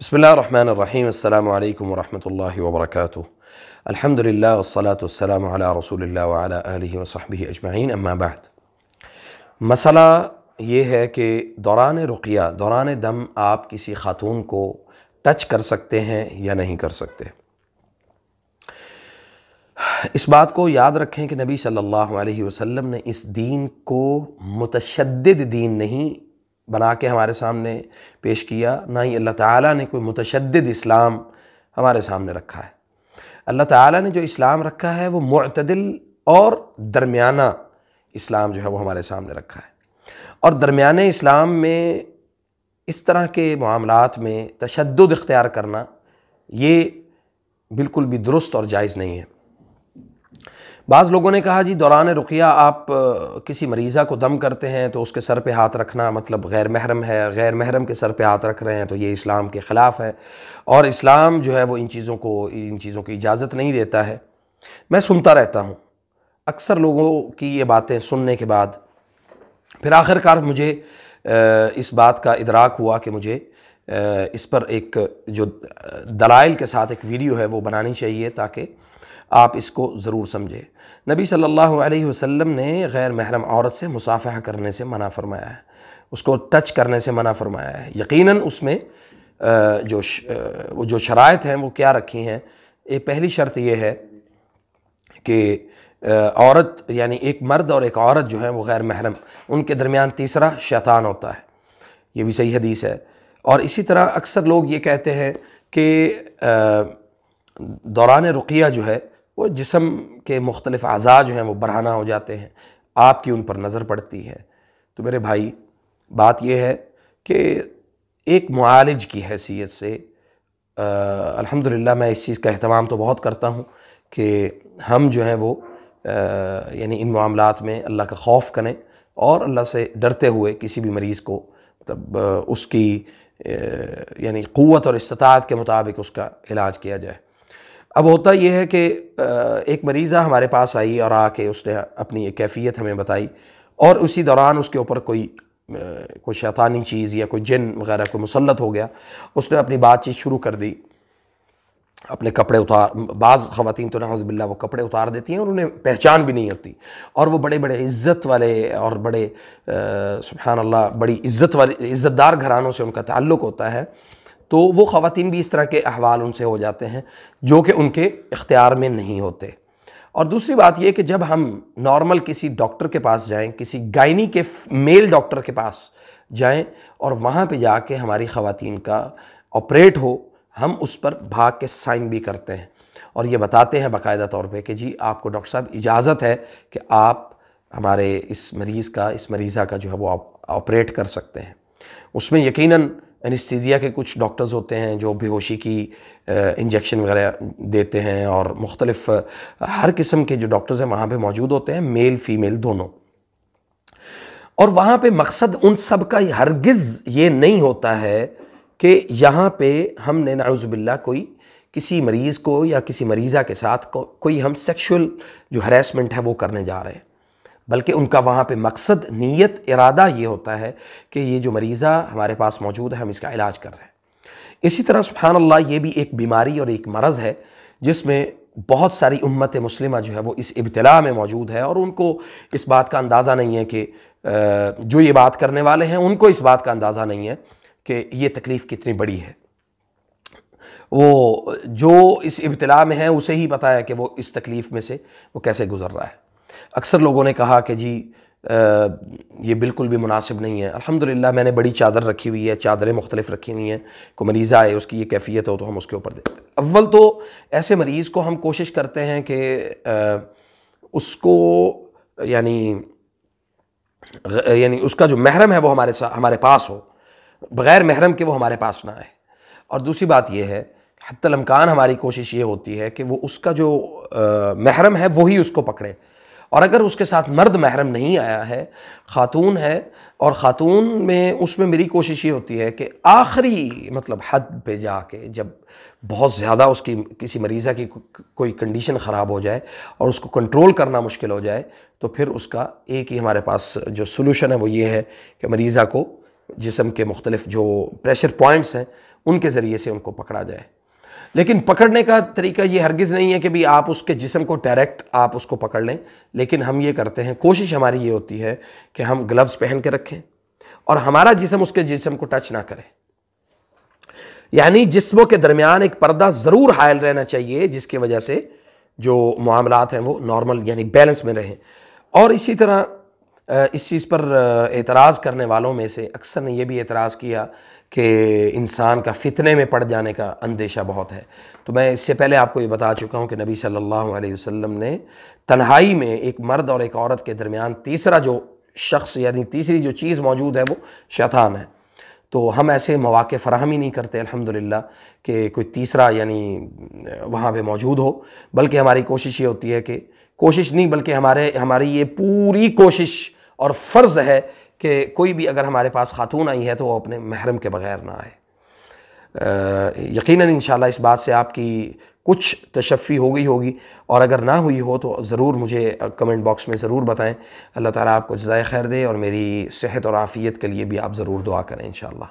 بسم اللہ الرحمن الرحیم السلام علیکم ورحمۃ اللہ وبرکاتہ۔ الحمدللہ والصلاة والسلام علی رسول اللہ وعلی آلہ وصحبہ اجمعین، اما بعد۔ مسئلہ یہ ہے کہ دوران رقیہ، دوران دم آپ کسی خاتون کو ٹچ کر سکتے ہیں یا نہیں کر سکتے۔ اس بات کو یاد رکھیں کہ نبی صلی اللہ علیہ وسلم نے اس دین کو متشدد دین نہیں بنا کے ہمارے سامنے پیش کیا، نہ ہی اللہ تعالیٰ نے کوئی متشدد اسلام ہمارے سامنے رکھا ہے۔ اللہ تعالیٰ نے جو اسلام رکھا ہے وہ معتدل اور درمیانہ اسلام جو ہے وہ ہمارے سامنے رکھا ہے، اور درمیانے اسلام میں اس طرح کے معاملات میں تشدد اختیار کرنا یہ بالکل بھی درست اور جائز نہیں ہے۔ بعض لوگوں نے کہا جی دوران رقیہ آپ کسی مریضہ کو دم کرتے ہیں تو اس کے سر پہ ہاتھ رکھنا مطلب غیر محرم ہے، غیر محرم کے سر پہ ہاتھ رکھ رہے ہیں تو یہ اسلام کے خلاف ہے، اور اسلام جو ہے وہ ان چیزوں کی اجازت نہیں دیتا ہے۔ میں سنتا رہتا ہوں اکثر لوگوں کی یہ باتیں سننے کے بعد، پھر آخر کار مجھے اس بات کا ادراک ہوا کہ مجھے اس پر ایک جو دلائل کے ساتھ ایک ویڈیو ہے وہ بنانی چاہیے تاکہ آپ اس کو ضرور سمجھیں۔ نبی صلی اللہ علیہ وسلم نے غیر محرم عورت سے مصافحہ کرنے سے منع فرمایا ہے، اس کو ٹچ کرنے سے منع فرمایا ہے۔ یقیناً اس میں جو شرائط ہیں وہ کیا رکھی ہیں۔ پہلی شرط یہ ہے کہ عورت یعنی ایک مرد اور ایک عورت جو ہیں وہ غیر محرم، ان کے درمیان تیسرا شیطان ہوتا ہے، یہ بھی صحیح حدیث ہے۔ اور اسی طرح اکثر لوگ یہ کہتے ہیں کہ دوران رقیہ جو ہے وہ جسم کے مختلف اعضاء جو ہیں وہ برہنہ ہو جاتے ہیں، آپ کی ان پر نظر پڑتی ہے۔ تو میرے بھائی بات یہ ہے کہ ایک معالج کی حیثیت سے الحمدللہ میں اس چیز کا اہتمام تو بہت کرتا ہوں کہ ہم جو ہیں وہ یعنی ان معاملات میں اللہ کا خوف کریں اور اللہ سے ڈرتے ہوئے کسی بھی مریض کو مطلب اس کی یعنی قوت اور استطاعت کے مطابق اس کا علاج کیا جائے۔ اب ہوتا یہ ہے کہ ایک مریضہ ہمارے پاس آئی اور آ کے اس نے اپنی ایک کیفیت ہمیں بتائی، اور اسی دوران اس کے اوپر کوئی شیطانی چیز یا کوئی جن وغیرہ کوئی مسلط ہو گیا، اس نے اپنی بات چیت شروع کر دی، اپنے کپڑے بعض خواتین تو نعوذ باللہ وہ کپڑے اتار دیتی ہیں اور انہیں پہچان بھی نہیں ہوتی، اور وہ بڑے بڑے عزت والے اور بڑے سبحان اللہ بڑی عزت دار گھرانوں سے ان کا تعلق ہوتا ہے، تو وہ خواتین بھی اس طرح کے احوال ان سے ہو جاتے ہیں جو کہ ان کے اختیار میں نہیں ہوتے۔ اور دوسری بات یہ کہ جب ہم نارمل کسی ڈاکٹر کے پاس جائیں، کسی گائنی کے میل ڈاکٹر کے پاس جائیں اور وہاں پہ جا کے ہماری خواتین کا آپریٹ ہو، ہم اس پر بھاگ کے سائن بھی کرتے ہیں اور یہ بتاتے ہیں باقاعدہ طور پہ کہ جی آپ کو ڈاکٹر صاحب اجازت ہے کہ آپ ہمارے اس مریضہ کا جو ہے وہ آپریٹ کر سکتے ہیں۔ اس میں یقیناً انیستھیزیا کے کچھ ڈاکٹرز ہوتے ہیں جو بے ہوشی کی انجیکشن وغیرہ دیتے ہیں، اور مختلف ہر قسم کے جو ڈاکٹرز ہیں وہاں پہ موجود ہوتے ہیں، میل فیمیل دونوں۔ اور وہاں پہ مقصد ان سب کا ہرگز یہ نہیں ہوتا ہے کہ یہاں پہ ہم نے نعوذ باللہ کسی مریض کو یا کسی مریضہ کے ساتھ کوئی ہم سیکشول جو ہریسمنٹ ہے وہ کرنے جا رہے ہیں، بلکہ ان کا وہاں پہ مقصد، نیت، ارادہ یہ ہوتا ہے کہ یہ جو مریضہ ہمارے پاس موجود ہے ہم اس کا علاج کر رہے ہیں۔ اسی طرح سبحان اللہ یہ بھی ایک بیماری اور ایک مرض ہے جس میں بہت ساری امت مسلمہ جو ہے وہ اس ابتلاء میں موجود ہے، اور ان کو اس بات کا اندازہ نہیں ہے کہ جو یہ بات کرنے والے ہیں ان کو اس بات کا اندازہ نہیں ہے کہ یہ تکلیف کتنی بڑی ہے۔ وہ جو اس ابتلاء میں ہے اسے ہی پتہ ہے کہ وہ اس تکلیف میں سے وہ کیسے گزر رہا ہے۔ اکثر لوگوں نے کہا کہ جی یہ بالکل بھی مناسب نہیں ہے۔ الحمدللہ میں نے بڑی چادر رکھی ہوئی ہے، چادریں مختلف رکھی ہوئی ہیں، کوئی مریض آئے اس کی یہ کیفیت ہو تو ہم اس کے اوپر دیتے ہیں۔ اول تو ایسے مریض کو ہم کوشش کرتے ہیں کہ اس کو یعنی اس کا جو محرم ہے وہ ہمارے پاس ہو، بغیر محرم کے وہ ہمارے پاس نہ آئے۔ اور دوسری بات یہ ہے حتی الامکان ہماری کوشش یہ ہوتی ہے کہ وہ اس کا جو محرم ہے وہی اس کو پکڑے، اور اگر اس کے ساتھ مرد محرم نہیں آیا ہے، خاتون ہے، اور خاتون میں اس میں میری کوشش یہ ہوتی ہے کہ آخری مطلب حد پہ جا کے جب بہت زیادہ اس کی کسی مریضہ کی کوئی کنڈیشن خراب ہو جائے اور اس کو کنٹرول کرنا مشکل ہو جائے، تو پھر اس کا ایک ہی ہمارے پاس جو سلوشن ہے وہ یہ ہے کہ مریضہ کو جسم کے مختلف جو پریشر پوائنٹس ہیں ان کے ذریعے سے ان کو پکڑا جائے۔ لیکن پکڑنے کا طریقہ یہ ہرگز نہیں ہے کہ بھی آپ اس کے جسم کو ڈائریکٹ آپ اس کو پکڑ لیں، لیکن ہم یہ کرتے ہیں، کوشش ہماری یہ ہوتی ہے کہ ہم گلوز پہن کے رکھیں اور ہمارا جسم اس کے جسم کو ٹچ نہ کرے، یعنی جسموں کے درمیان ایک پردہ ضرور حائل رہنا چاہیے جس کی وجہ سے جو معاملات ہیں وہ نارمل یعنی بیلنس میں رہیں۔ اور اسی طرح اس چیز پر اعتراض کرنے والوں میں سے اکثر نے یہ بھی اعتراض کیا کہ انسان کا فتنے میں پڑ جانے کا اندیشہ بہت ہے۔ تو میں اس سے پہلے آپ کو یہ بتا چکا ہوں کہ نبی صلی اللہ علیہ وسلم نے تنہائی میں ایک مرد اور ایک عورت کے درمیان تیسرا جو شخص یعنی تیسری جو چیز موجود ہے وہ شیطان ہے۔ تو ہم ایسے مواقع فراہم ہی نہیں کرتے الحمدللہ کہ کوئی تیسرا یعنی وہاں پہ موجود ہو، بلکہ ہماری کوشش یہ ہوتی ہے کہ کوشش نہیں بلکہ ہماری یہ پوری کوشش اور فرض ہے کہ کوئی بھی اگر ہمارے پاس خاتون آئی ہے تو وہ اپنے محرم کے بغیر نہ آئے۔ یقیناً انشاءاللہ اس بات سے آپ کی کچھ تشفی ہو گئی ہوگی، اور اگر نہ ہوئی ہو تو ضرور مجھے کمنٹ باکس میں ضرور بتائیں۔ اللہ تعالیٰ آپ کو جزائے خیر دے، اور میری صحت اور عافیت کے لیے بھی آپ ضرور دعا کریں انشاءاللہ۔